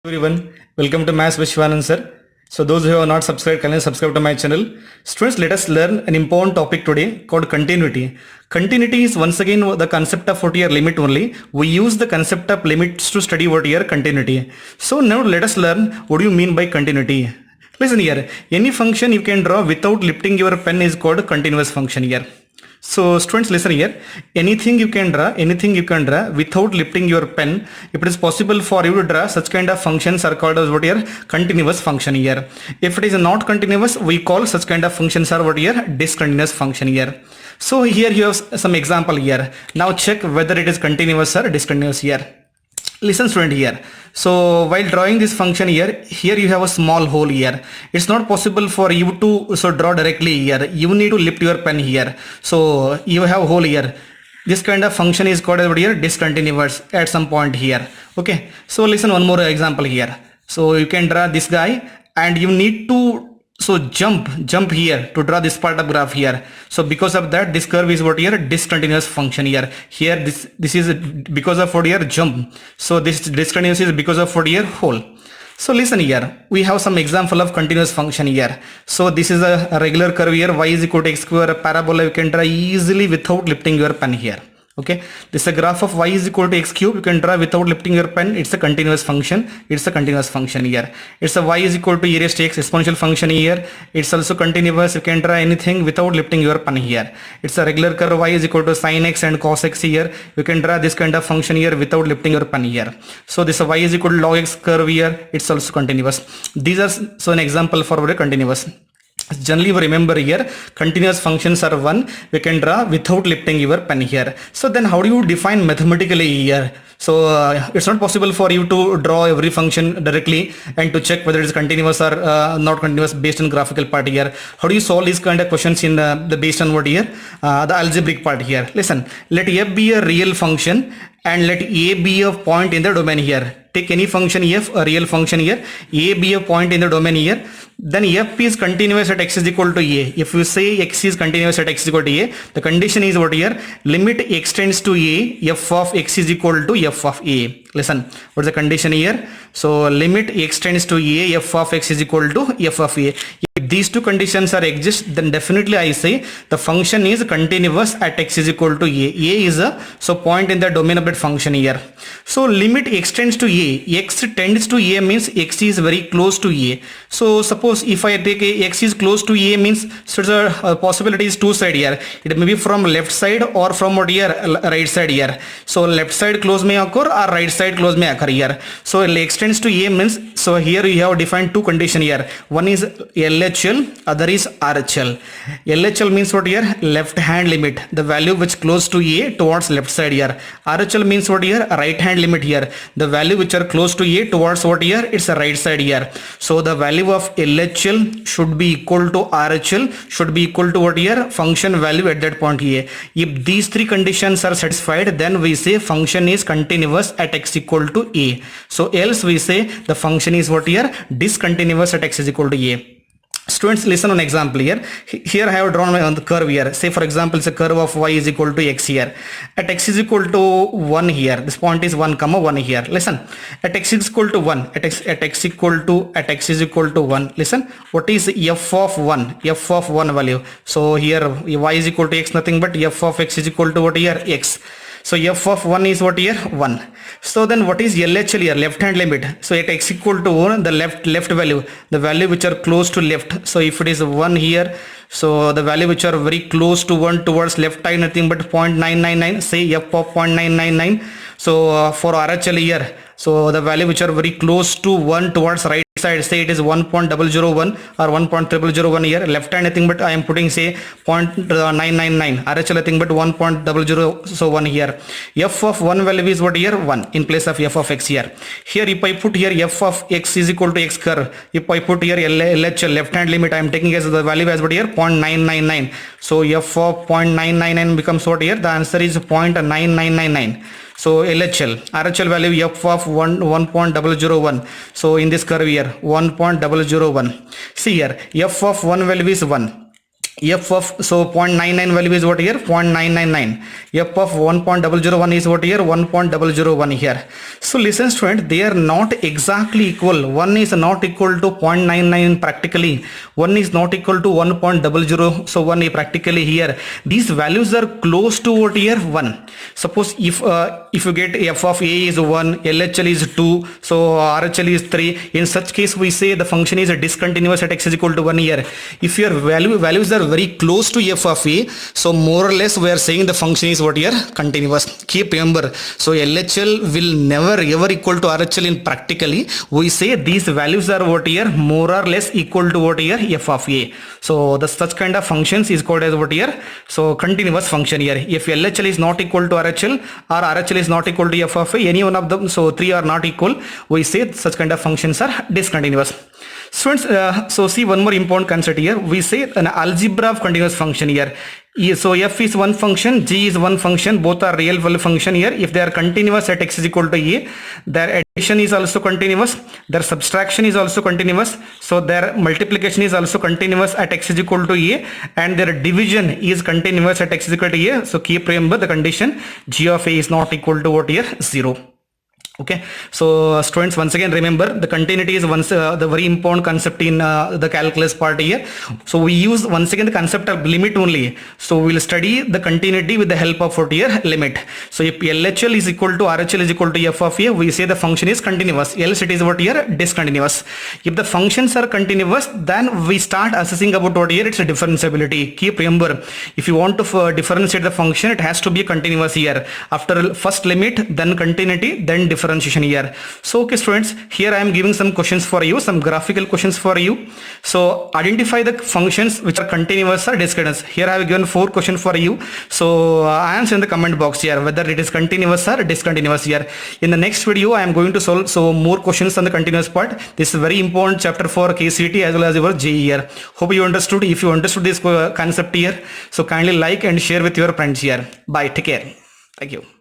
Everyone, welcome to Maths with Shivanand sir. So those who have not subscribed, kindly subscribe to my channel. Students, let us learn an important topic today called continuity. Continuity is once again the concept of what year limit only. We use the concept of limits to study what year continuity. So now let us learn what do you mean by continuity. Listen here, any function you can draw without lifting your pen is called continuous function here. So students, listen here, anything you can draw without lifting your pen. If it is possible for you to draw, such kind of functions are called as what here? Continuous function here. If it is not continuous, we call such kind of functions are what here? Discontinuous function here. So here you have some example here. Now check whether it is continuous or discontinuous here. Listen student here. So while drawing this function here you have a small hole here. It's not possible for you to draw directly here. You need to lift your pen here. So you have a hole here. This kind of function is called as here discontinuous at some point here. Okay. So listen one more example here. So you can draw this guy and you need to jump here to draw this part of graph here. So because of that, this curve is what here? Discontinuous function here. Here this is because of what here? Jump. So this discontinuous is because of what here? Hole. So listen here, we have some example of continuous function here. So this is a regular curve here, y is equal to x square, a parabola you can draw easily without lifting your pen here. Okay, this is a graph of y is equal to x cube. You can draw without lifting your pen. It's a continuous function. It's a continuous function here. It's a y is equal to e raised to x exponential function here. It's also continuous. You can draw anything without lifting your pen here. It's a regular curve y is equal to sin x and cos x here. You can draw this kind of function here without lifting your pen here. So this y is equal to log x curve here. It's also continuous. These are so an example for what continuous. Generally remember here continuous functions are one we can draw without lifting your pen here. So then how do you define mathematically here? So it's not possible for you to draw every function directly and to check whether it is continuous or not continuous based on graphical part here. How do you solve these kind of questions in the based on what here? The algebraic part here. Listen, let f be a real function and let a be a point in the domain here. Take any function f, a real function here, a be a point in the domain here, then f is continuous at x is equal to a. If you say x is continuous at x is equal to a, the condition is what here? Limit x tends to a, f of x is equal to f of a. Listen, what's the condition here? So limit x tends to a, f of x is equal to f of a. If these two conditions are exist, then definitely I say the function is continuous at x is equal to a. A is a point in the domain of that function here. So limit x tends to a, x tends to a means x is very close to a. So suppose if I take a x is close to a means so the possibility is two side here. It may be from left side or from what here? Right side here. So left side close may occur or right side close may occur here. So x tends to a means, so here you have defined two condition here. One is LHL, other is RHL. LHL means what here? Left hand limit, the value which close to a towards left side here. RHL means what here? Right hand limit here, the value which are close to a towards what here? It's a right side here. So the value of LHL should be equal to RHL, should be equal to what here? Function value at that point here. If these three conditions are satisfied, then we say function is continuous at x equal to a. So else we say the function is what here? Discontinuous at x is equal to a. Students, listen on example here. Here I have drawn on the curve here. Say for example, it's a curve of y is equal to x here. At x is equal to 1 here. This point is 1 comma 1 here. Listen, at x is equal to 1. At x is equal to 1. Listen, what is f of 1? F of 1 value. So here y is equal to x, nothing but f of x is equal to what here? X. So f of 1 is what here? 1. So then what is LHL here? Left hand limit. So at x equal to 1, the left value, the value which are close to left. So if it is 1 here, so the value which are very close to 1 towards left side, nothing but 0.999, say f of 0.999. So for RHL here, so the value which are very close to 1 towards right side, say it is 1.001 or 1.0001 here. Left hand nothing but I am putting say 0.999. RHL nothing but 1.001 here. F of 1 value is what here? 1 in place of f of x here. Here if I put here f of x is equal to x curve, if I put here LHL left hand limit, I am taking as the value as what here? 0.999. So f of 0.999 becomes what here? The answer is 0.9999. So LHL, RHL value f of 1.001. So in this curve here 1.001. See here f of 1 value is 1. F of, so 0.99 value is what here? 0.999. F of 1.001 is what here? 1.001 here. So listen student, they are not exactly equal. One is not equal to 0.99 practically. One is not equal to 1.00. So one is practically here. These values are close to what here? 1. Suppose if you get F of A is 1, LHL is 2, so RHL is 3. In such case, we say the function is discontinuous at x is equal to 1 here. If your values are very close to F of A, so more or less we are saying the function is what here? Continuous. Keep remember, so LHL will never ever equal to RHL in practically. We say these values are what here? More or less equal to what here? F of A. So the such kind of functions is called as what here? So continuous function here. If LHL is not equal to RHL or RHL is not equal to F of A, any one of them, so 3 are not equal, we say such kind of functions are discontinuous. Students, so see one more important concept here. We say an algebra of continuous function here. So f is one function, g is one function, both are real value function here. If they are continuous at x is equal to a, their addition is also continuous, their subtraction is also continuous, so their multiplication is also continuous at x is equal to a, and their division is continuous at x is equal to a. So keep remember the condition, g of a is not equal to what here? 0. Okay, so students, once again remember the continuity is the very important concept in the calculus part here. So we use once again the concept of limit only. So we will study the continuity with the help of what here? Limit. So if LHL is equal to RHL is equal to F of A, we say the function is continuous, else it is what here? Discontinuous. If the functions are continuous, then we start assessing about what here? It's a differentiability. Keep remember, if you want to differentiate the function, it has to be continuous here. After first limit, then continuity, then differentiation here. So okay students, here I am giving some questions for you, some graphical questions for you. So identify the functions which are continuous or discontinuous. Here I have given 4 questions for you. So answer in the comment box here whether it is continuous or discontinuous here. In the next video I am going to solve more questions on the continuous part. This is a very important chapter for KCET as well as your JEE here. Hope you understood. If you understood this concept here, so kindly like and share with your friends here. Bye, take care. Thank you.